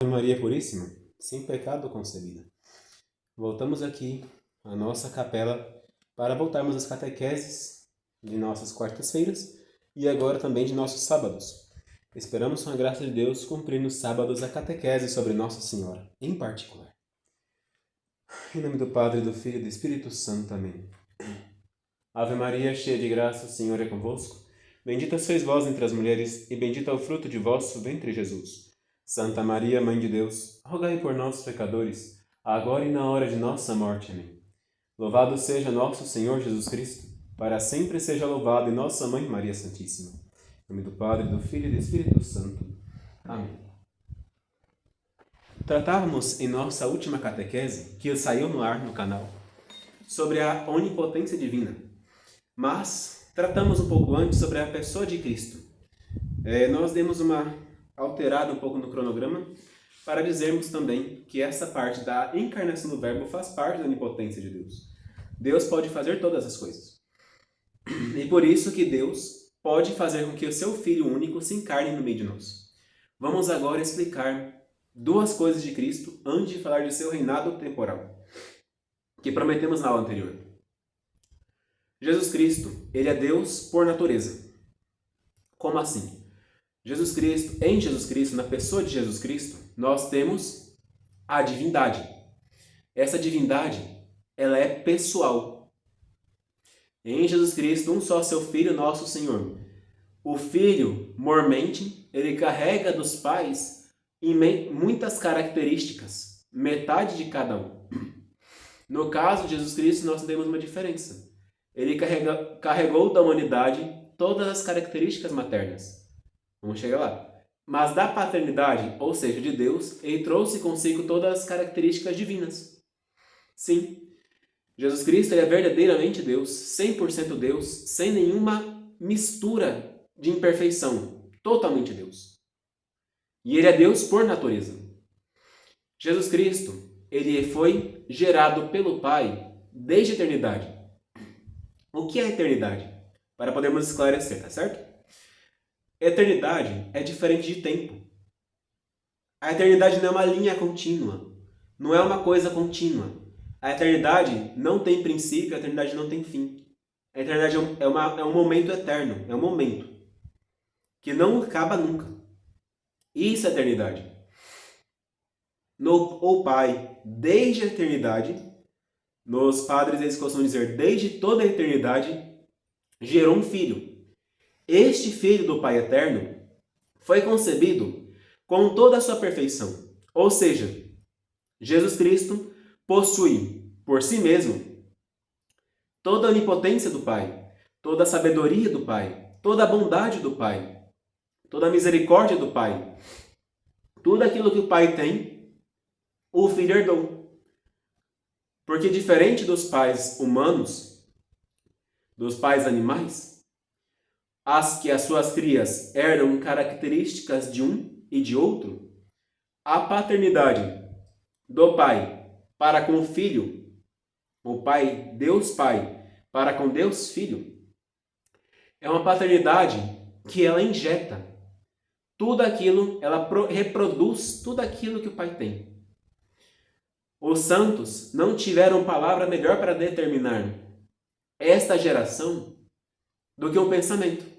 Maria Puríssima, sem pecado concebida. Voltamos aqui à nossa capela para voltarmos às catequeses de nossas quartas-feiras e agora também de nossos sábados. Esperamos, com a graça de Deus, cumprir nos sábados a catequese sobre Nossa Senhora, em particular. Em nome do Padre, do Filho e do Espírito Santo. Amém. Ave Maria, cheia de graça, o Senhor é convosco. Bendita sois vós entre as mulheres, e bendito é o fruto de vosso ventre, Jesus. Santa Maria, Mãe de Deus, rogai por nós, pecadores, agora e na hora de nossa morte. Amém. Louvado seja nosso Senhor Jesus Cristo, para sempre seja louvado, e nossa Mãe Maria Santíssima. Em nome do Padre, do Filho e do Espírito Santo. Amém. Tratávamos em nossa última catequese, que saiu no ar no canal, sobre a onipotência divina. Mas tratamos um pouco antes sobre a pessoa de Cristo. Nós demos uma alterada um pouco no cronograma para dizermos também que essa parte da encarnação do Verbo faz parte da onipotência de Deus. Deus pode fazer todas as coisas. E por isso que Deus pode fazer com que o seu Filho único se encarne no meio de nós. Vamos agora explicar duas coisas de Cristo antes de falar de seu reinado temporal, que prometemos na aula anterior. Jesus Cristo, ele é Deus por natureza. Como assim? Em Jesus Cristo, na pessoa de Jesus Cristo, nós temos a divindade. Essa divindade, ela é pessoal. Em Jesus Cristo, um só seu Filho, nosso Senhor. O Filho, mormente, ele carrega dos pais muitas características, metade de cada um. No caso de Jesus Cristo, nós temos uma diferença. Ele carregou da humanidade todas as características maternas. Vamos chegar lá. Mas da paternidade, ou seja, de Deus, ele trouxe consigo todas as características divinas. Sim, Jesus Cristo ele é verdadeiramente Deus, 100% Deus, sem nenhuma mistura de imperfeição. Totalmente Deus. E ele é Deus por natureza. Jesus Cristo, ele foi gerado pelo Pai desde a eternidade. O que é a eternidade? Para podermos esclarecer, tá certo? Eternidade é diferente de tempo. A eternidade não é uma linha contínua. Não é uma coisa contínua. A eternidade não tem princípio, a eternidade não tem fim. A eternidade é um momento eterno. É um momento que não acaba nunca. Isso é eternidade. O Pai, desde a eternidade, nos padres eles costumam dizer, desde toda a eternidade, gerou um filho. Este Filho do Pai Eterno foi concebido com toda a sua perfeição. Ou seja, Jesus Cristo possui por si mesmo toda a onipotência do Pai, toda a sabedoria do Pai, toda a bondade do Pai, toda a misericórdia do Pai. Tudo aquilo que o Pai tem, o Filho herdou. Porque diferente dos pais humanos, dos pais animais, as suas crias herdam características de um e de outro, a paternidade do pai para com o filho, o pai, Deus Pai, para com Deus Filho, é uma paternidade que ela injeta tudo aquilo, ela reproduz tudo aquilo que o pai tem. Os santos não tiveram palavra melhor para determinar esta geração do que o pensamento,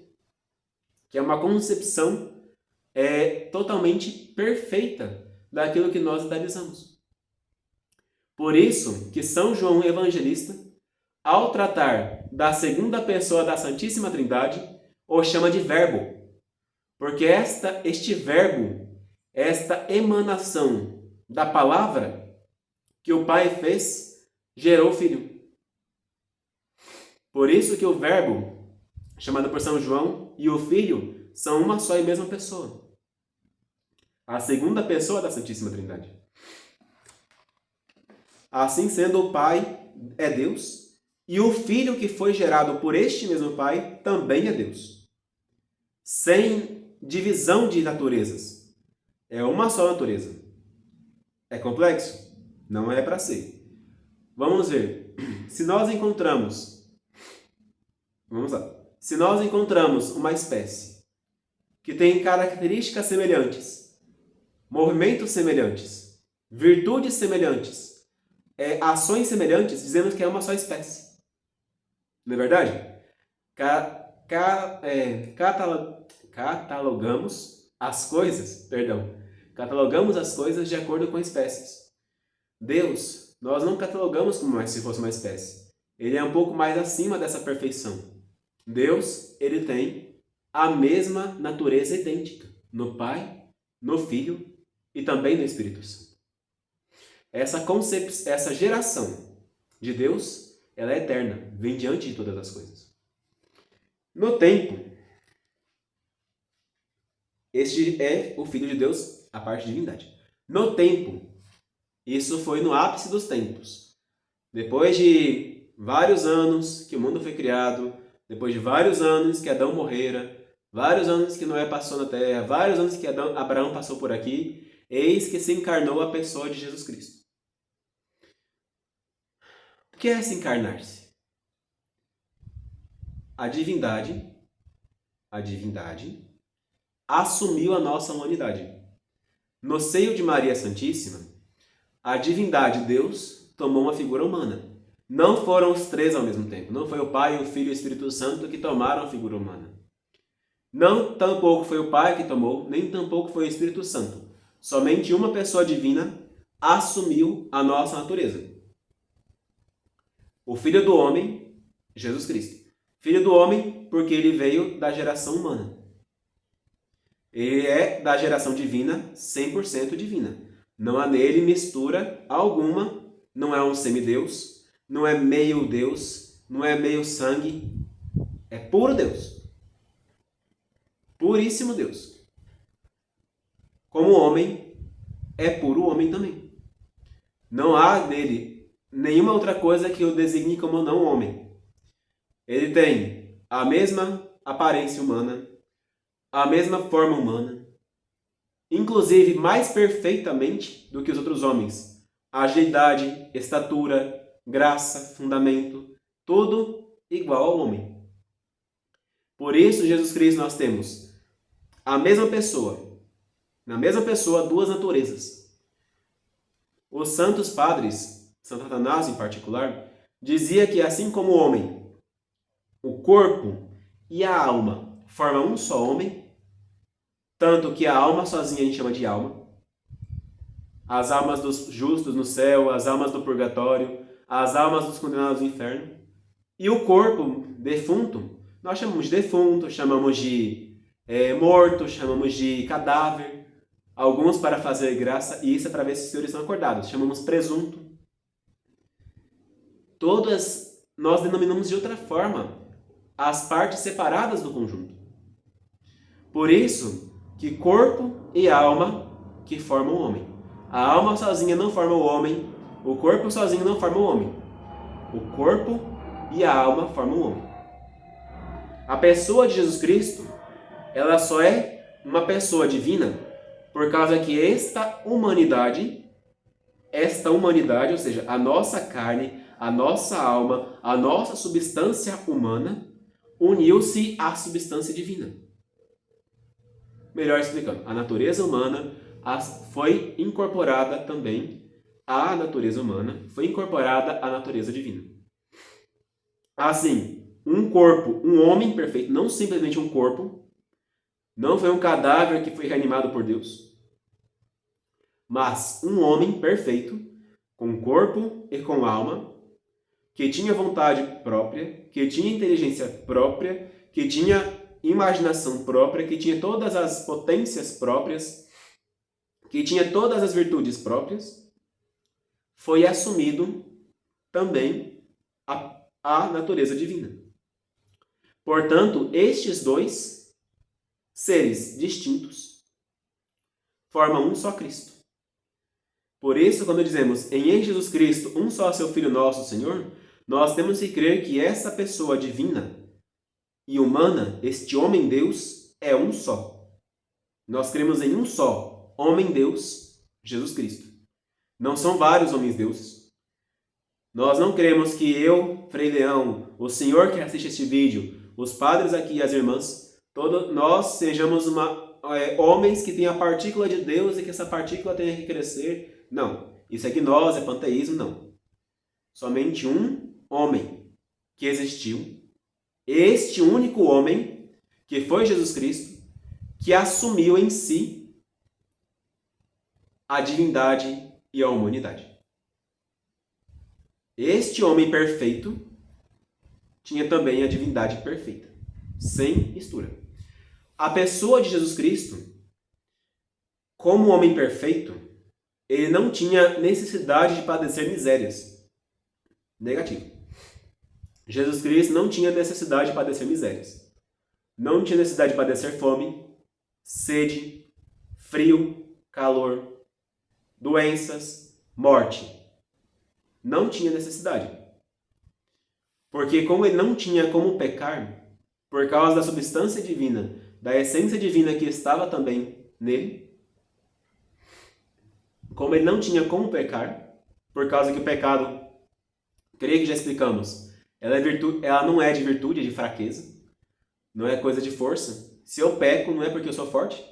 que é uma concepção totalmente perfeita daquilo que nós idealizamos. Por isso que São João Evangelista, ao tratar da segunda pessoa da Santíssima Trindade, o chama de Verbo, porque este Verbo, esta emanação da palavra que o Pai fez, gerou o Filho. Por isso que o Verbo, chamado por São João, e o Filho são uma só e mesma pessoa. A segunda pessoa da Santíssima Trindade. Assim sendo, o Pai é Deus, e o Filho que foi gerado por este mesmo Pai também é Deus. Sem divisão de naturezas. É uma só natureza. É complexo? Não é para ser. Vamos ver. Se nós encontramos uma espécie que tem características semelhantes, movimentos semelhantes, virtudes semelhantes, ações semelhantes, dizemos que é uma só espécie. Não é verdade? Catalogamos as coisas de acordo com espécies. Deus, nós não catalogamos como se fosse uma espécie. Ele é um pouco mais acima dessa perfeição. Deus, ele tem a mesma natureza idêntica no Pai, no Filho e também no Espírito Santo. Essa geração de Deus, ela é eterna, vem diante de todas as coisas. No tempo, este é o Filho de Deus, a parte de divindade. No tempo, isso foi no ápice dos tempos. Depois de vários anos que o mundo foi criado, depois de vários anos que Adão morrera, vários anos que Noé passou na terra, vários anos que Abraão passou por aqui, eis que se encarnou a pessoa de Jesus Cristo. O que é se encarnar-se? A divindade assumiu a nossa humanidade. No seio de Maria Santíssima, a divindade, Deus, tomou uma figura humana. Não foram os três ao mesmo tempo. Não foi o Pai, o Filho e o Espírito Santo que tomaram a figura humana. Não tampouco foi o Pai que tomou, nem tampouco foi o Espírito Santo. Somente uma pessoa divina assumiu a nossa natureza. O Filho do Homem, Jesus Cristo. Filho do Homem porque ele veio da geração humana. Ele é da geração divina, 100% divina. Não há nele mistura alguma, não é um semideus, não é meio Deus, não é meio sangue, é puro Deus. Puríssimo Deus. Como homem, é puro homem também. Não há nele nenhuma outra coisa que o designe como não homem. Ele tem a mesma aparência humana, a mesma forma humana, inclusive mais perfeitamente do que os outros homens. Agilidade, estatura, graça, fundamento, tudo igual ao homem. Por isso, Jesus Cristo, nós temos a mesma pessoa, na mesma pessoa, duas naturezas. Os santos padres, Santo Atanásio em particular, dizia que assim como o homem, o corpo e a alma formam um só homem, tanto que a alma sozinha a gente chama de alma, as almas dos justos no céu, as almas do purgatório, as almas dos condenados no inferno, e o corpo defunto, nós chamamos de defunto, chamamos de morto, chamamos de cadáver, alguns para fazer graça, e isso é para ver se os senhores estão acordados, chamamos presunto. Todas nós denominamos de outra forma as partes separadas do conjunto. Por isso que corpo e alma que formam o homem. A alma sozinha não forma o homem, o corpo sozinho não forma o homem. O corpo e a alma formam o homem. A pessoa de Jesus Cristo, ela só é uma pessoa divina por causa que esta humanidade, ou seja, a nossa carne, a nossa alma, a nossa substância humana, uniu-se à substância divina. Melhor explicando, a natureza humana foi incorporada também à natureza humana, foi incorporada à natureza divina. Assim, um corpo, um homem perfeito, não simplesmente um corpo, não foi um cadáver que foi reanimado por Deus, mas um homem perfeito, com corpo e com alma, que tinha vontade própria, que tinha inteligência própria, que tinha imaginação própria, que tinha todas as potências próprias, que tinha todas as virtudes próprias, foi assumido também a natureza divina. Portanto, estes dois seres distintos formam um só Cristo. Por isso, quando dizemos em Jesus Cristo, um só seu Filho nosso Senhor, nós temos que crer que essa pessoa divina e humana, este homem-Deus, é um só. Nós cremos em um só homem-Deus, Jesus Cristo. Não são vários homens-deuses. Nós não cremos que eu, Frei Leão, o senhor que assiste este vídeo, os padres aqui e as irmãs, nós sejamos uma homens que têm a partícula de Deus e que essa partícula tenha que crescer. Não. Isso é gnose, é panteísmo, não. Somente um homem que existiu, este único homem, que foi Jesus Cristo, que assumiu em si a divindade e a humanidade. Este homem perfeito tinha também a divindade perfeita, sem mistura. A pessoa de Jesus Cristo, como homem perfeito, ele não tinha necessidade de padecer misérias. Negativo. Jesus Cristo não tinha necessidade de padecer misérias. Não tinha necessidade de padecer fome, sede, frio, calor, doenças, morte. Não tinha necessidade. Porque como ele não tinha como pecar, por causa da substância divina, da essência divina que estava também nele, como ele não tinha como pecar, por causa que o pecado, creio que já explicamos, ela não é de virtude, é de fraqueza, não é coisa de força. Se eu peco, não é porque eu sou forte.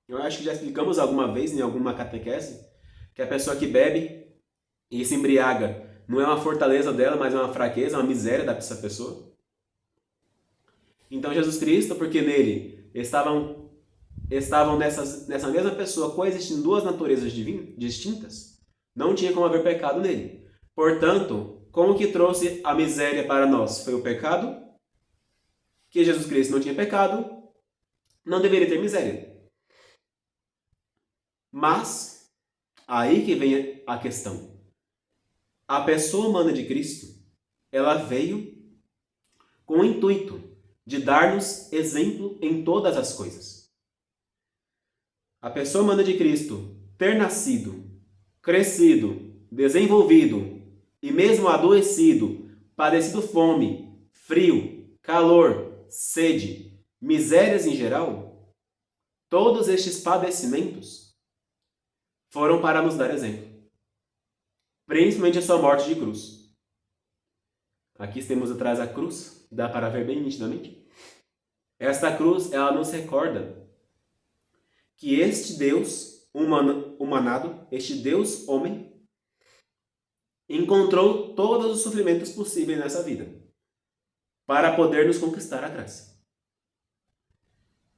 Eu acho que já explicamos alguma vez em alguma catequese que a pessoa que bebe e se embriaga não é uma fortaleza dela, mas é uma fraqueza, uma miséria dessa pessoa. Então Jesus Cristo, porque nele estavam nessa mesma pessoa coexistindo duas naturezas distintas, não tinha como haver pecado nele. Portanto, como que trouxe a miséria para nós? Foi o pecado? Que Jesus Cristo não tinha pecado, não deveria ter miséria. Mas, aí que vem a questão. A pessoa humana de Cristo, ela veio com o intuito de dar-nos exemplo em todas as coisas. A pessoa humana de Cristo ter nascido, crescido, desenvolvido e mesmo adoecido, padecido fome, frio, calor, sede, misérias em geral, todos estes padecimentos foram para nos dar exemplo. Principalmente a sua morte de cruz. Aqui temos atrás a cruz, dá para ver bem nitidamente. Esta cruz, ela nos recorda que este Deus humanado, este Deus homem, encontrou todos os sofrimentos possíveis nessa vida para poder nos conquistar a graça.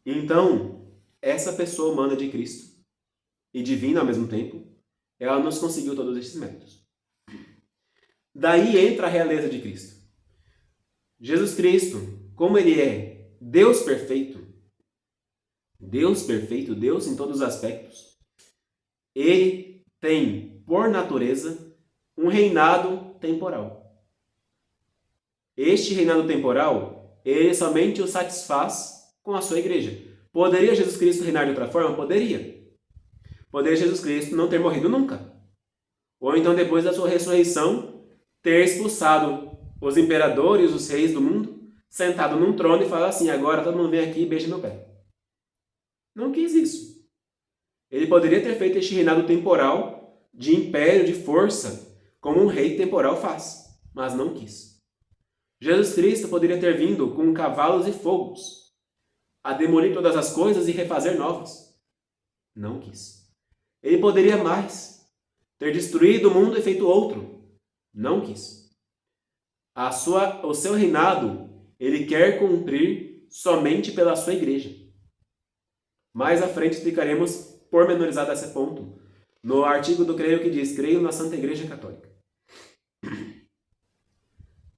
Então, essa pessoa humana de Cristo e divina ao mesmo tempo, ela nos conseguiu todos estes méritos. Daí entra a realeza de Cristo. Jesus Cristo, como ele é Deus perfeito, Deus em todos os aspectos, ele tem, por natureza, um reinado temporal. Este reinado temporal, ele somente o satisfaz com a sua igreja. Poderia Jesus Cristo reinar de outra forma? Poderia. Poderia Jesus Cristo não ter morrido nunca. Ou então, depois da sua ressurreição, ter expulsado os imperadores, os reis do mundo, sentado num trono e falar assim, agora todo mundo vem aqui e beija meu pé. Não quis isso. Ele poderia ter feito este reinado temporal de império, de força, como um rei temporal faz, mas não quis. Jesus Cristo poderia ter vindo com cavalos e fogos, a demolir todas as coisas e refazer novas. Não quis. Ele poderia mais, ter destruído o mundo e feito outro. Não quis. O seu reinado, ele quer cumprir somente pela sua igreja. Mais à frente explicaremos pormenorizado esse ponto, no artigo do Creio que diz, creio na Santa Igreja Católica.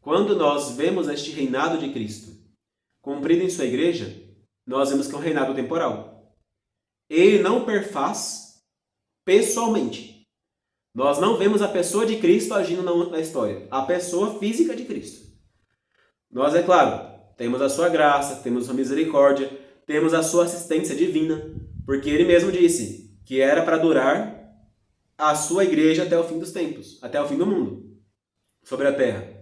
Quando nós vemos este reinado de Cristo cumprido em sua igreja, nós vemos que é um reinado temporal. Ele não perfaz pessoalmente. Nós não vemos a pessoa de Cristo agindo na história, a pessoa física de Cristo. Nós, é claro, temos a sua graça, temos a sua misericórdia, temos a sua assistência divina, porque ele mesmo disse que era para durar a sua igreja até o fim dos tempos, até o fim do mundo, sobre a terra.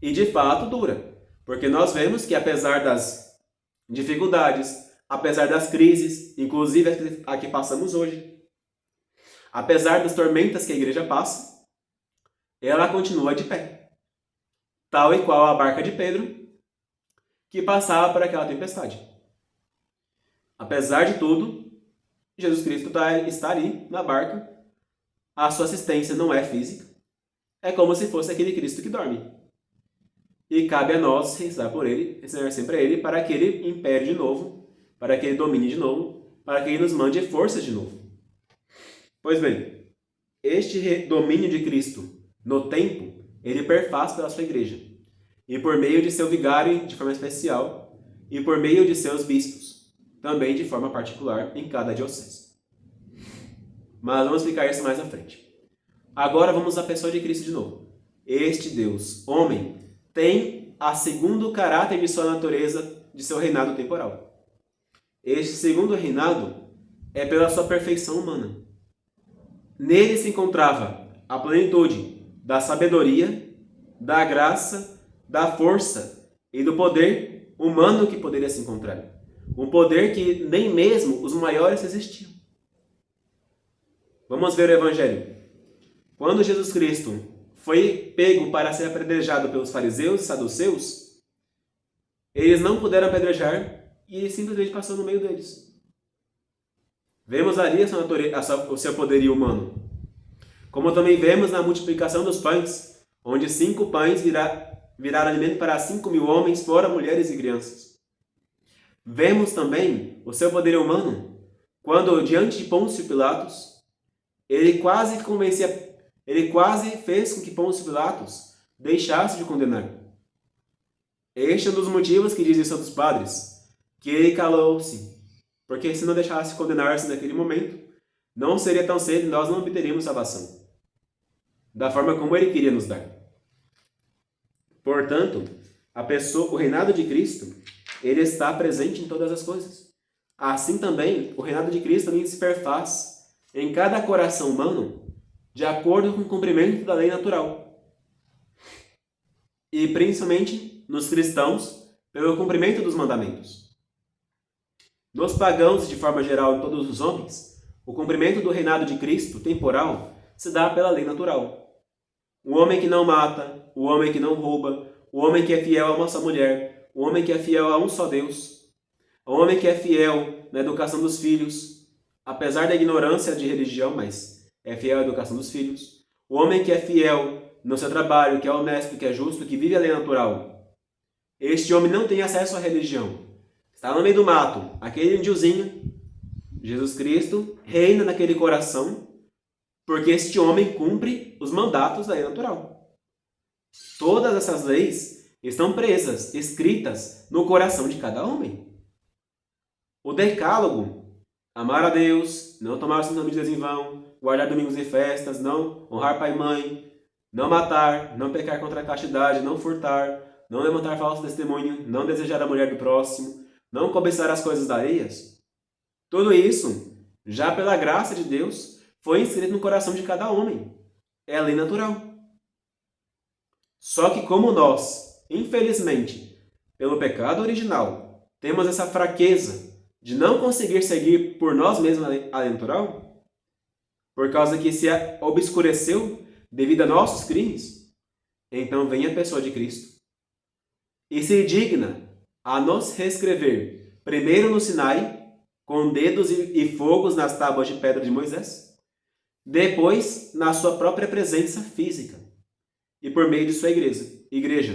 E de fato dura, porque nós vemos que apesar das dificuldades, apesar das crises, inclusive a que passamos hoje, apesar das tormentas que a igreja passa, ela continua de pé, tal e qual a barca de Pedro, que passava por aquela tempestade. Apesar de tudo, Jesus Cristo está ali na barca. A sua assistência não é física. É como se fosse aquele Cristo que dorme. E cabe a nós rezar por ele, rezar sempre a ele, para que ele impere de novo, para que ele domine de novo, para que ele nos mande forças de novo. Pois bem, este domínio de Cristo no tempo, ele perfaz pela sua igreja. E por meio de seu vigário de forma especial, e por meio de seus bispos, também de forma particular em cada diocese. Mas vamos explicar isso mais à frente. Agora vamos à pessoa de Cristo de novo. Este Deus, homem, tem a segundo caráter de sua natureza, de seu reinado temporal. Este segundo reinado é pela sua perfeição humana. Nele se encontrava a plenitude da sabedoria, da graça, da força e do poder humano que poderia se encontrar. Um poder que nem mesmo os maiores resistiam. Vamos ver o Evangelho. Quando Jesus Cristo foi pego para ser apedrejado pelos fariseus e saduceus, eles não puderam apedrejar e ele simplesmente passou no meio deles. Vemos ali o seu poderio humano. Como também vemos na multiplicação dos pães, onde 5 pães viraram alimento para 5.000 homens, fora mulheres e crianças. Vemos também o seu poderio humano, quando diante de Pôncio Pilatos, ele quase fez com que Pôncio Pilatos deixasse de condenar. Este é um dos motivos que dizem os santos padres, que ele calou-se, porque se não deixasse condenar-se naquele momento, não seria tão cedo e nós não obteríamos salvação, da forma como ele queria nos dar. Portanto, o reinado de Cristo, ele está presente em todas as coisas. Assim também, o reinado de Cristo também se perfaz em cada coração humano, de acordo com o cumprimento da lei natural. E principalmente nos cristãos, pelo cumprimento dos mandamentos. Nos pagãos, de forma geral, em todos os homens, o cumprimento do reinado de Cristo temporal se dá pela lei natural. O homem que não mata, o homem que não rouba, o homem que é fiel a uma só mulher, o homem que é fiel a um só Deus, o homem que é fiel na educação dos filhos, apesar da ignorância de religião, mas é fiel à educação dos filhos. O homem que é fiel no seu trabalho, que é honesto, que é justo, que vive a lei natural. Este homem não tem acesso à religião. Está no meio do mato, aquele índiozinho. Jesus Cristo reina naquele coração, porque este homem cumpre os mandatos da lei natural. Todas essas leis estão presas, escritas no coração de cada homem. O decálogo, amar a Deus, não tomar suas medidas em vão, guardar domingos e festas, não honrar pai e mãe, não matar, não pecar contra a castidade, não furtar, não levantar falso testemunho, não desejar a mulher do próximo, não cobiçar as coisas alheias. Tudo isso, já pela graça de Deus, foi inscrito no coração de cada homem. É a lei natural. Só que como nós, infelizmente, pelo pecado original, temos essa fraqueza de não conseguir seguir por nós mesmos a lei natural, por causa que se obscureceu devido a nossos crimes, então vem a pessoa de Cristo e se digna a nos reescrever, primeiro no Sinai, com dedos e fogos nas tábuas de pedra de Moisés, depois na sua própria presença física e por meio de sua igreja.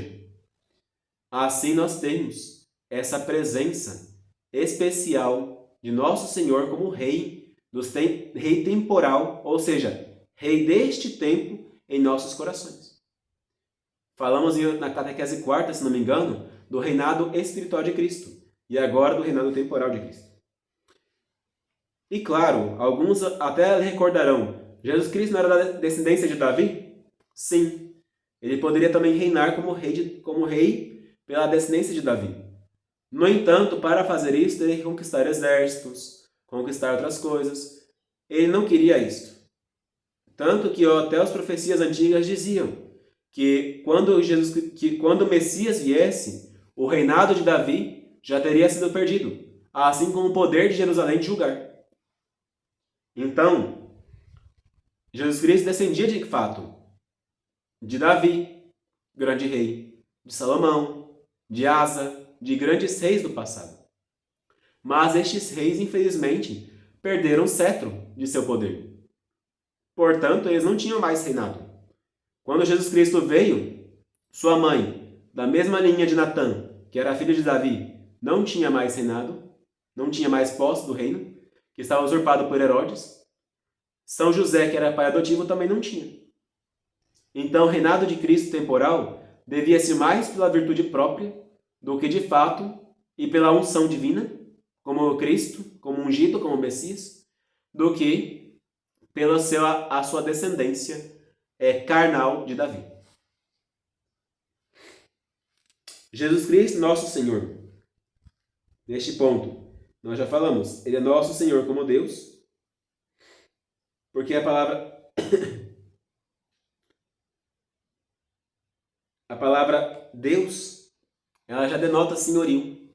Assim nós temos essa presença especial de nosso Senhor como Rei, Rei temporal, ou seja, Rei deste tempo em nossos corações. Falamos na catequese quarta, se não me engano, do reinado espiritual de Cristo e agora do reinado temporal de Cristo. E claro, alguns até recordarão, Jesus Cristo não era da descendência de Davi? Sim, ele poderia também reinar como rei pela descendência de Davi. No entanto, para fazer isso, teria que conquistar exércitos, conquistar outras coisas. Ele não queria isto. Tanto que até as profecias antigas diziam que quando o Messias viesse, o reinado de Davi já teria sido perdido, assim como o poder de Jerusalém de julgar. Então, Jesus Cristo descendia de fato de Davi, grande rei, de Salomão, de Asa, de grandes reis do passado. Mas estes reis, infelizmente, perderam o cetro de seu poder. Portanto, eles não tinham mais reinado. Quando Jesus Cristo veio, sua mãe, da mesma linha de Natã, que era filha de Davi, não tinha mais reinado, não tinha mais posse do reino, que estava usurpado por Herodes. São José, que era pai adotivo, também não tinha. Então, o reinado de Cristo temporal devia ser mais pela virtude própria do que de fato e pela unção divina, como Cristo, como ungido, como Messias, do que pela a sua descendência carnal de Davi. Jesus Cristo, nosso Senhor. Neste ponto, nós já falamos, Ele é nosso Senhor como Deus, porque a palavra Deus, ela já denota senhorio.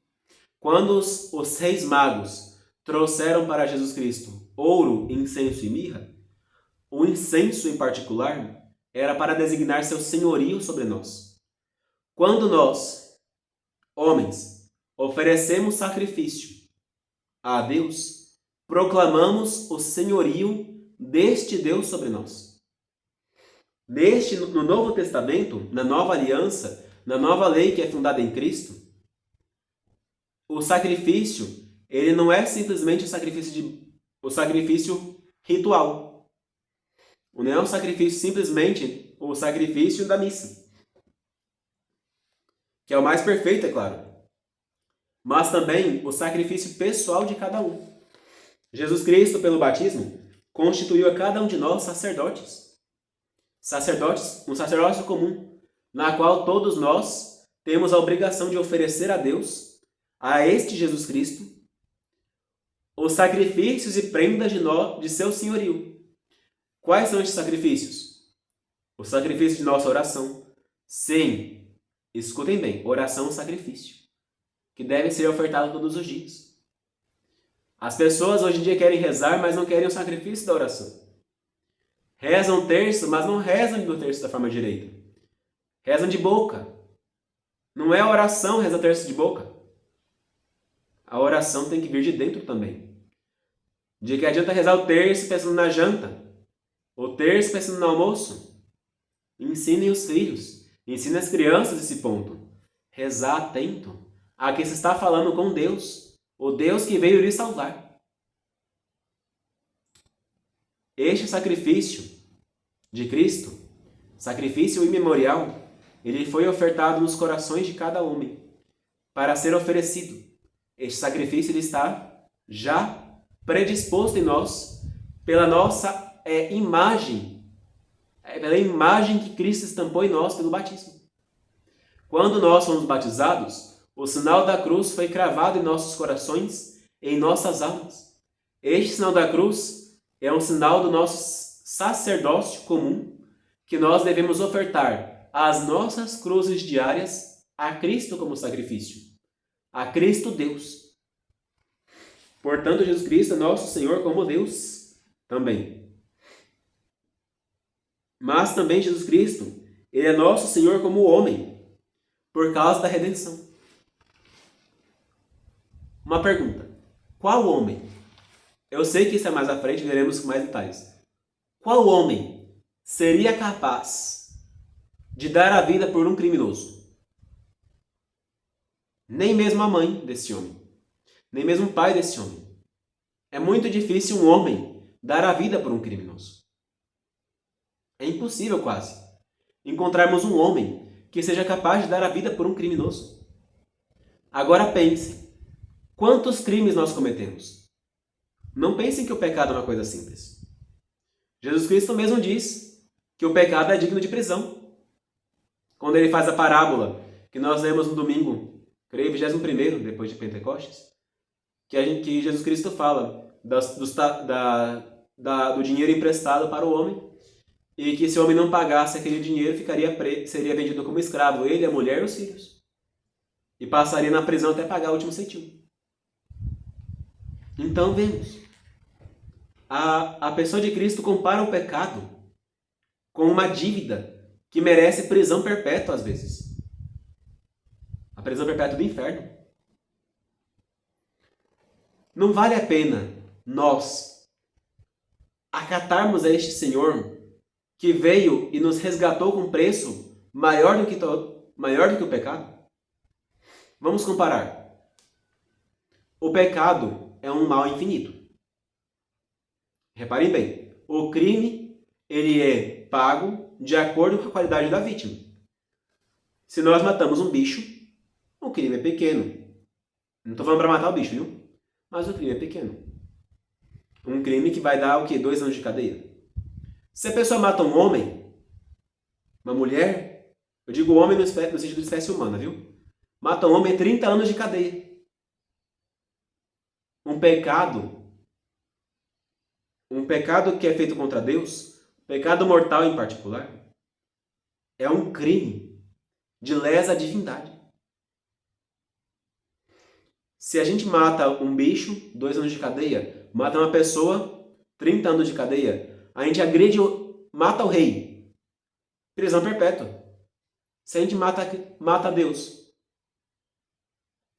Quando os reis magos trouxeram para Jesus Cristo ouro, incenso e mirra, o incenso em particular era para designar seu senhorio sobre nós. Quando nós, homens, oferecemos sacrifício a Deus, proclamamos o senhorio deste Deus sobre nós. No Novo Testamento, na Nova Aliança, na nova lei que é fundada em Cristo, o sacrifício, ele não é simplesmente o sacrifício ritual. Não é um sacrifício simplesmente o sacrifício da missa, que é o mais perfeito, é claro. Mas também o sacrifício pessoal de cada um. Jesus Cristo, pelo batismo, constituiu a cada um de nós sacerdotes. Um sacerdócio comum, na qual todos nós temos a obrigação de oferecer a Deus, a este Jesus Cristo, os sacrifícios e prendas de seu senhorio. Quais são estes sacrifícios? O sacrifício de nossa oração. Sim, escutem bem, oração é um sacrifício, que deve ser ofertado todos os dias. As pessoas hoje em dia querem rezar, mas não querem o sacrifício da oração. Rezam terço, mas não rezam do terço da forma direita. Rezam de boca. Não é a oração reza terço de boca. A oração tem que vir de dentro também. De que adianta rezar o terço pensando na janta, o terço pensando no almoço. Ensinem os filhos, ensinem as crianças esse ponto. Rezar atento a que se está falando com Deus, o Deus que veio lhe salvar. Este sacrifício de Cristo, sacrifício imemorial, ele foi ofertado nos corações de cada homem para ser oferecido. Este sacrifício ele está já predisposto em nós pela nossa imagem, pela imagem que Cristo estampou em nós pelo batismo. Quando nós fomos batizados, o sinal da cruz foi cravado em nossos corações e em nossas almas. Este sinal da cruz é um sinal do nosso sacerdócio comum que nós devemos ofertar as nossas cruzes diárias a Cristo como sacrifício, a Cristo Deus. Portanto, Jesus Cristo é nosso Senhor como Deus também. Mas também Jesus Cristo, Ele é nosso Senhor como homem, por causa da redenção. Uma pergunta. Qual homem? Eu sei que isso é mais à frente, veremos com mais detalhes. Qual homem seria capaz de dar a vida por um criminoso? Nem mesmo a mãe desse homem. Nem mesmo o pai desse homem. É muito difícil um homem dar a vida por um criminoso. É impossível quase encontrarmos um homem que seja capaz de dar a vida por um criminoso. Agora pense, quantos crimes nós cometemos? Não pensem que o pecado é uma coisa simples. Jesus Cristo mesmo diz que o pecado é digno de prisão. Quando ele faz a parábola que nós lemos no domingo, creio, 21º, depois de Pentecostes, que Jesus Cristo fala do dinheiro emprestado para o homem e que se o homem não pagasse aquele dinheiro, seria vendido como escravo, ele, a mulher e os filhos. E passaria na prisão até pagar o último centavo. Então vemos. A pessoa de Cristo compara o pecado com uma dívida que merece prisão perpétua às vezes. A prisão perpétua do inferno. Não vale a pena nós acatarmos a este Senhor que veio e nos resgatou com preço maior do que o pecado? Vamos comparar. O pecado é um mal infinito. Reparem bem, o crime ele é pago de acordo com a qualidade da vítima. Se nós matamos um bicho, o crime é pequeno. Não estou falando para matar o bicho, viu? Mas o crime é pequeno. Um crime que vai dar o quê? 2 anos de cadeia. Se a pessoa mata um homem, uma mulher, eu digo homem no sentido de espécie humana, viu? Mata um homem, 30 anos de cadeia. Um pecado que é feito contra Deus, pecado mortal em particular, é um crime de lesa divindade. Se a gente mata um bicho, 2 anos de cadeia, mata uma pessoa, 30 anos de cadeia, a gente mata o rei, prisão perpétua. Se a gente mata Deus,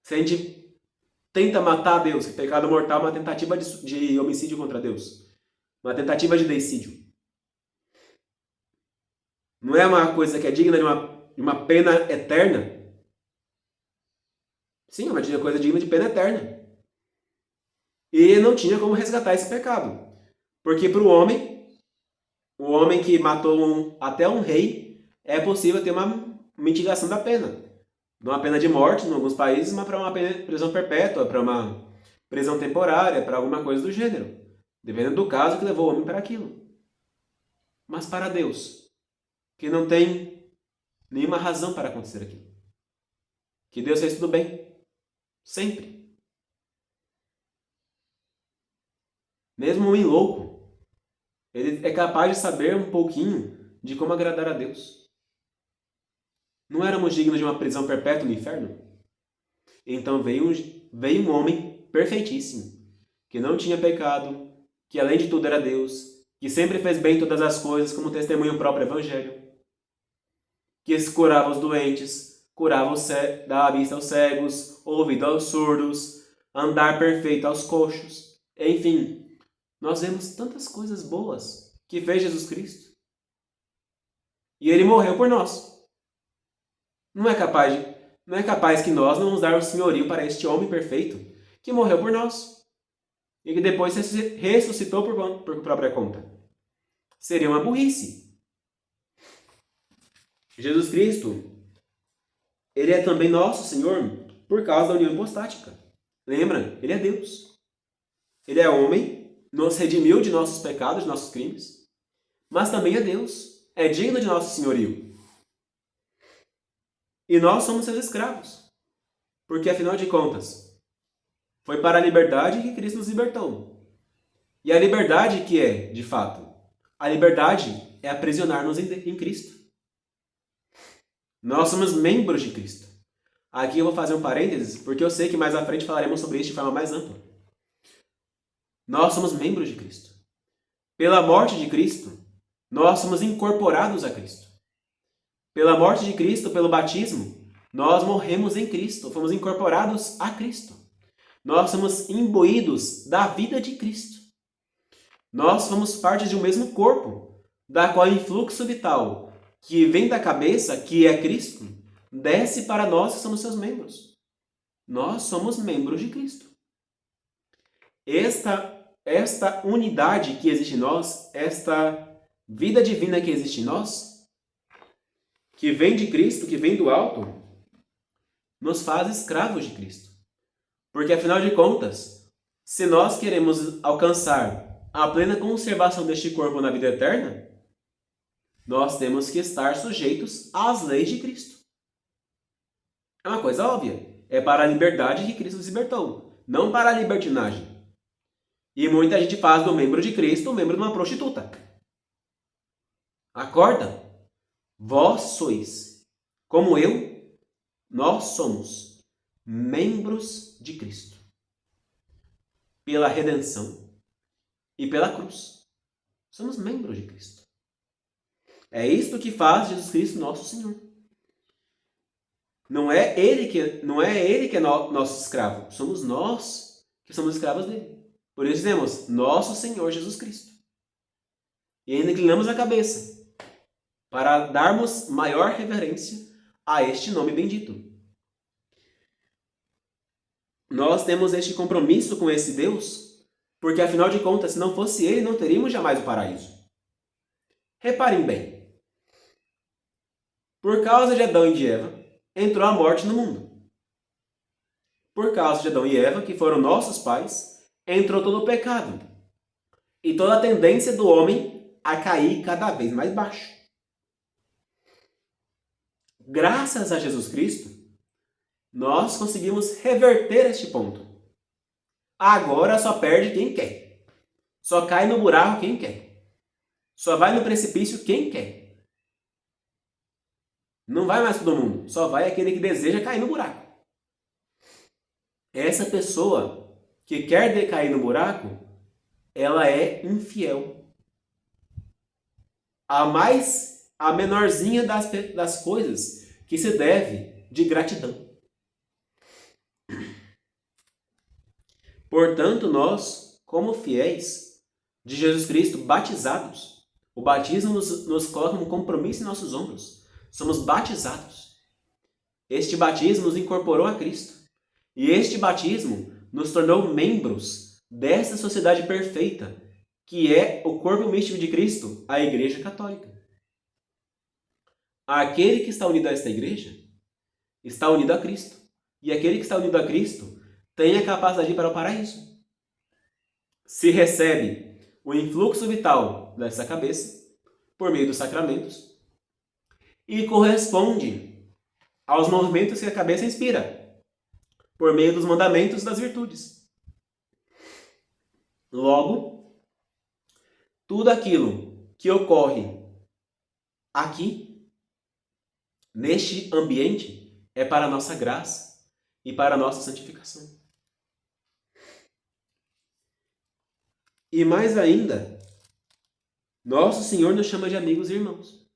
se a gente tenta matar Deus, que pecado mortal é uma tentativa de homicídio contra Deus, uma tentativa de deicídio. Não é uma coisa que é digna de uma pena eterna? Sim, é uma coisa digna de pena eterna. E não tinha como resgatar esse pecado. Porque para o homem que matou até um rei, é possível ter uma mitigação da pena. De uma pena de morte em alguns países, mas para uma prisão perpétua, para uma prisão temporária, para alguma coisa do gênero. Dependendo do caso que levou o homem para aquilo. Mas para Deus, que não tem nenhuma razão para acontecer aquilo. Que Deus fez tudo bem. Sempre. Mesmo um homem louco, ele é capaz de saber um pouquinho de como agradar a Deus. Não éramos dignos de uma prisão perpétua no inferno? Então veio um homem perfeitíssimo, que não tinha pecado, que além de tudo era Deus, que sempre fez bem todas as coisas, como testemunha o próprio Evangelho, que curava os doentes, dava vista aos cegos, ouvido aos surdos, andar perfeito aos coxos. Enfim, nós vemos tantas coisas boas que fez Jesus Cristo. E ele morreu por nós. Não é capaz que nós não vamos dar o senhorio para este homem perfeito que morreu por nós e que depois ressuscitou por própria conta. Seria uma burrice. Jesus Cristo, ele é também nosso Senhor por causa da união hipostática. Lembra? Ele é Deus. Ele é homem, nos redimiu de nossos pecados, de nossos crimes, mas também é Deus. É digno de nosso senhorio. E nós somos seus escravos. Porque, afinal de contas, foi para a liberdade que Cristo nos libertou. E a liberdade que é, de fato? A liberdade é aprisionar-nos em Cristo. Nós somos membros de Cristo. Aqui eu vou fazer um parênteses, porque eu sei que mais à frente falaremos sobre isso de forma mais ampla. Nós somos membros de Cristo. Pela morte de Cristo, nós somos incorporados a Cristo. Pela morte de Cristo, pelo batismo, nós morremos em Cristo, fomos incorporados a Cristo. Nós somos imbuídos da vida de Cristo. Nós somos parte de um mesmo corpo, da qual o influxo vital que vem da cabeça, que é Cristo, desce para nós que somos seus membros. Nós somos membros de Cristo. Esta unidade que existe em nós, esta vida divina que existe em nós, que vem de Cristo, que vem do alto, nos faz escravos de Cristo. Porque, afinal de contas, se nós queremos alcançar a plena conservação deste corpo na vida eterna, nós temos que estar sujeitos às leis de Cristo. É uma coisa óbvia. É para a liberdade que Cristo nos libertou, não para a libertinagem. E muita gente faz do membro de Cristo o membro de uma prostituta. Acorda? Vós sois, como eu, nós somos membros de Cristo. Pela redenção e pela cruz. Somos membros de Cristo. É isto que faz Jesus Cristo nosso Senhor. Não é Ele que é nosso escravo. Somos nós que somos escravos dele. Por isso dizemos, nosso Senhor Jesus Cristo. E ainda inclinamos a cabeça para darmos maior reverência a este nome bendito. Nós temos este compromisso com esse Deus, porque afinal de contas, se não fosse ele, não teríamos jamais o paraíso. Reparem bem. Por causa de Adão e de Eva, entrou a morte no mundo. Por causa de Adão e Eva, que foram nossos pais, entrou todo o pecado. E toda a tendência do homem a cair cada vez mais baixo. Graças a Jesus Cristo, nós conseguimos reverter este ponto. Agora só perde quem quer. Só cai no buraco quem quer. Só vai no precipício quem quer. Não vai mais todo mundo. Só vai aquele que deseja cair no buraco. Essa pessoa que quer decair no buraco, ela é infiel. A menorzinha das coisas que se deve de gratidão. Portanto, nós, como fiéis de Jesus Cristo, batizados, o batismo nos coloca um compromisso em nossos ombros. Somos batizados. Este batismo nos incorporou a Cristo. E este batismo nos tornou membros dessa sociedade perfeita, que é o corpo místico de Cristo, a Igreja Católica. Aquele que está unido a esta igreja está unido a Cristo. E aquele que está unido a Cristo tem a capacidade de ir para o paraíso. Se recebe o influxo vital dessa cabeça por meio dos sacramentos e corresponde aos movimentos que a cabeça inspira por meio dos mandamentos das virtudes. Logo, tudo aquilo que ocorre aqui, neste ambiente, é para a nossa graça e para a nossa santificação. E mais ainda, nosso Senhor nos chama de amigos e irmãos.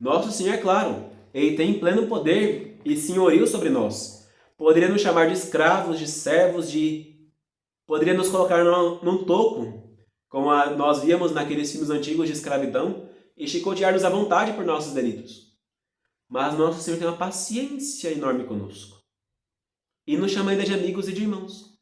Nosso Senhor, é claro, ele tem pleno poder e senhorio sobre nós. Poderia nos chamar de escravos, de servos, poderia nos colocar num toco, como nós víamos naqueles filmes antigos de escravidão, e chicotear-nos à vontade por nossos delitos. Mas nosso Senhor tem uma paciência enorme conosco. E nos chama ainda de amigos e de irmãos.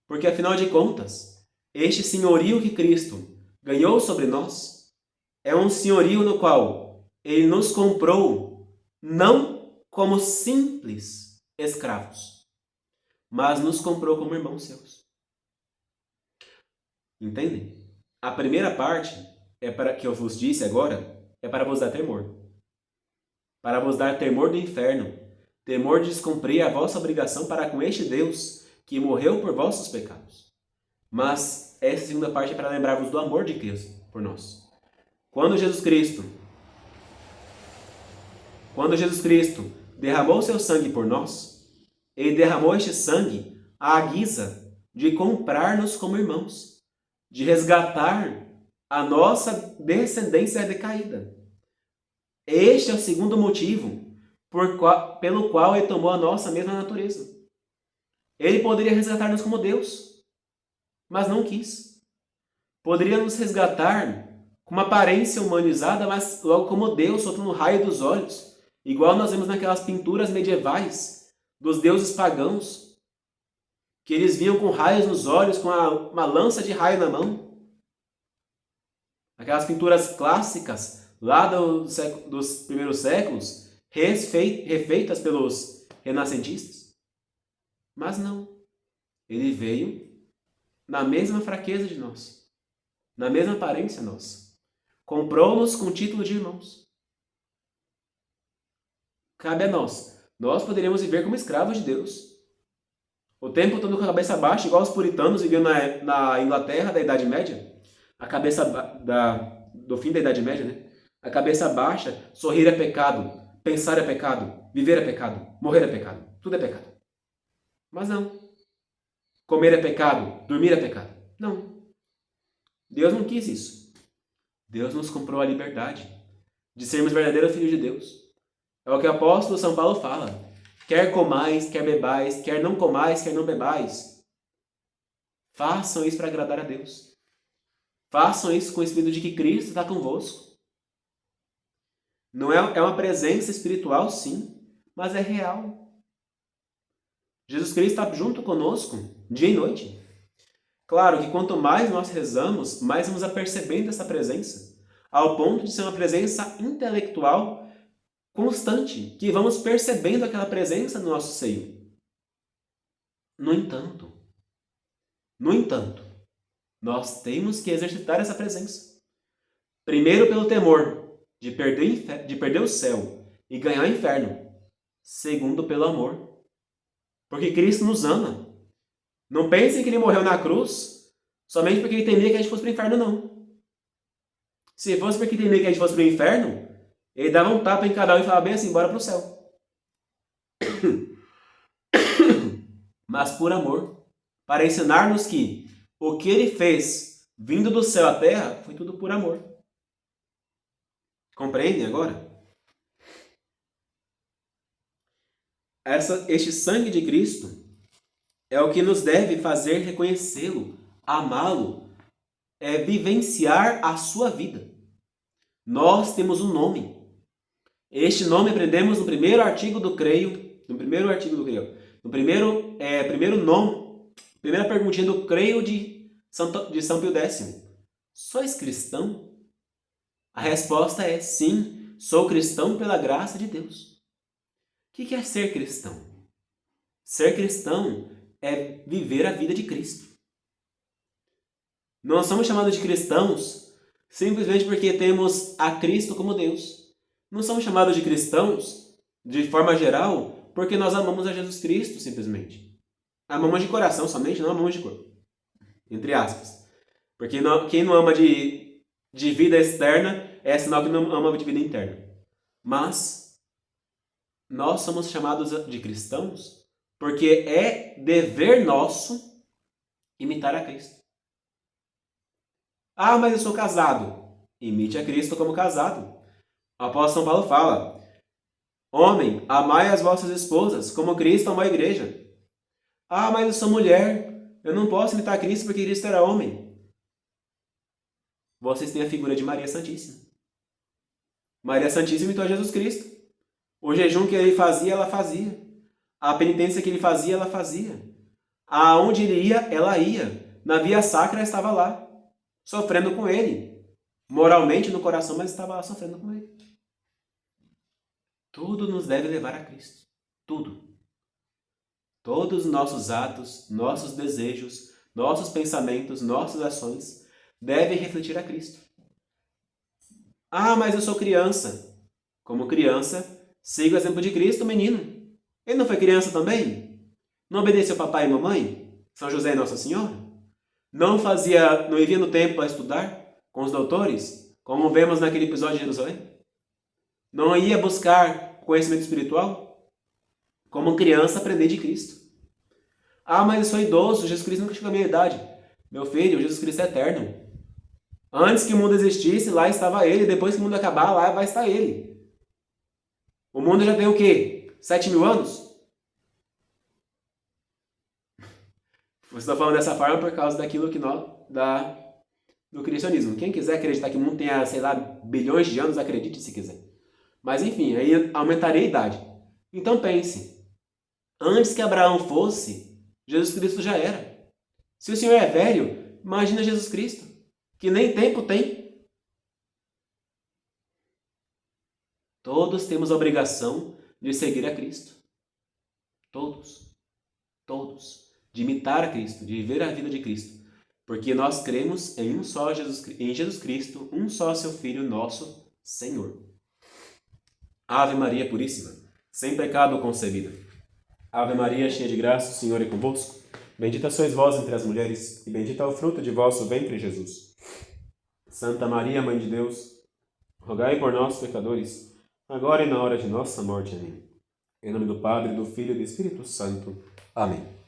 Porque, afinal de contas, este senhorio que Cristo ganhou sobre nós é um senhorio no qual ele nos comprou não como simples escravos, mas nos comprou como irmãos seus. Entendem? A primeira parte que eu vos disse agora é para vos dar temor. Para vos dar temor do inferno, temor de descumprir a vossa obrigação para com este Deus que morreu por vossos pecados. Mas essa segunda parte é para lembrar-vos do amor de Cristo por nós. Quando Jesus Cristo derramou seu sangue por nós, ele derramou este sangue à guisa de comprar-nos como irmãos, de resgatar a nossa descendência decaída. Este é o segundo motivo pelo qual ele tomou a nossa mesma natureza. Ele poderia resgatar-nos como Deus, mas não quis. Poderia nos resgatar com uma aparência humanizada, mas logo como Deus, soltando o raio dos olhos, igual nós vemos naquelas pinturas medievais dos deuses pagãos, que eles vinham com raios nos olhos, com uma lança de raio na mão. Aquelas pinturas clássicas lá dos primeiros séculos, refeitas pelos renascentistas. Mas não. Ele veio na mesma fraqueza de nós, na mesma aparência nossa. Comprou-nos com o título de irmãos. Cabe a nós. Nós poderíamos viver como escravos de Deus. O tempo todo com a cabeça baixa, igual os puritanos viviam na Inglaterra da Idade Média. A cabeça do fim da Idade Média, né? A cabeça baixa, sorrir é pecado, pensar é pecado, viver é pecado, morrer é pecado. Tudo é pecado. Mas não. Comer é pecado, dormir é pecado. Não. Deus não quis isso. Deus nos comprou a liberdade de sermos verdadeiros filhos de Deus. É o que o apóstolo São Paulo fala. Quer comais, quer bebais, quer não comais, quer não bebais. Façam isso para agradar a Deus. Façam isso com o espírito de que Cristo está convosco. Não é uma presença espiritual, sim, mas é real. Jesus Cristo está junto conosco, dia e noite. Claro que quanto mais nós rezamos, mais vamos apercebendo essa presença, ao ponto de ser uma presença intelectual constante, que vamos percebendo aquela presença no nosso seio. No entanto, nós temos que exercitar essa presença. Primeiro pelo temor de perder o céu e ganhar o inferno. Segundo pelo amor. Porque Cristo nos ama. Não pensem que ele morreu na cruz somente porque ele temia que a gente fosse para o inferno, não. Se fosse porque ele temia que a gente fosse para o inferno, ele dava um tapa em cada um e falava bem assim, bora para o céu. Mas por amor, para ensinar-nos que o que ele fez vindo do céu à terra foi tudo por amor. Compreendem agora? Este sangue de Cristo é o que nos deve fazer reconhecê-lo, amá-lo, vivenciar a sua vida. Nós temos um nome. Este nome aprendemos no primeiro artigo do creio, primeira perguntinha do creio de São Pio X. Sois cristão? A resposta é sim, sou cristão pela graça de Deus. O que é ser cristão? Ser cristão é viver a vida de Cristo. Não somos chamados de cristãos simplesmente porque temos a Cristo como Deus. Não somos chamados de cristãos, de forma geral, porque nós amamos a Jesus Cristo, simplesmente. Amamos de coração somente, não amamos de corpo. Entre aspas. Porque quem não ama de vida externa é sinal que não ama de vida interna. Mas nós somos chamados de cristãos porque é dever nosso imitar a Cristo. Ah, mas eu sou casado. Imite a Cristo como casado. O apóstolo São Paulo fala: homem, amai as vossas esposas como Cristo amou a igreja. Ah, mas eu sou mulher. Eu não posso imitar Cristo porque Cristo era homem. Vocês têm a figura de Maria Santíssima. Maria Santíssima imitou a Jesus Cristo. O jejum que ele fazia, ela fazia. A penitência que ele fazia, ela fazia. Aonde ele ia, ela ia. Na via sacra, estava lá, sofrendo com ele. Moralmente, no coração, mas estava lá sofrendo com ele. Tudo nos deve levar a Cristo. Tudo. Todos os nossos atos, nossos desejos, nossos pensamentos, nossas ações devem refletir a Cristo. Ah, mas eu sou criança. Como criança, siga o exemplo de Cristo, menino. Ele não foi criança também? Não obedeceu papai e mamãe? São José e Nossa Senhora? Não ia no templo para estudar com os doutores, como vemos naquele episódio de Jerusalém? Não ia buscar conhecimento espiritual? Como criança, aprender de Cristo. Ah, mas eu sou idoso, Jesus Cristo nunca chegou à minha idade. Meu filho, Jesus Cristo é eterno. Antes que o mundo existisse, lá estava ele. Depois que o mundo acabar, lá vai estar ele. O mundo já tem o quê? 7.000 anos? Você está falando dessa forma por causa daquilo que do cristianismo. Quem quiser acreditar que o mundo tenha, sei lá, bilhões de anos, acredite se quiser. Mas enfim, aí aumentaria a idade. Então pense, antes que Abraão fosse, Jesus Cristo já era. Se o Senhor é velho, imagina Jesus Cristo, que nem tempo tem. Todos temos a obrigação de seguir a Cristo. Todos. Todos. De imitar a Cristo, de viver a vida de Cristo. Porque nós cremos em em Jesus Cristo, um só seu Filho, nosso Senhor. Ave Maria Puríssima, sem pecado concebida. Ave Maria, cheia de graça, o Senhor é convosco. Bendita sois vós entre as mulheres, e bendito é o fruto de vosso ventre, Jesus. Santa Maria, Mãe de Deus, rogai por nós, pecadores, agora e na hora de nossa morte. Amém. Em nome do Padre, do Filho e do Espírito Santo. Amém.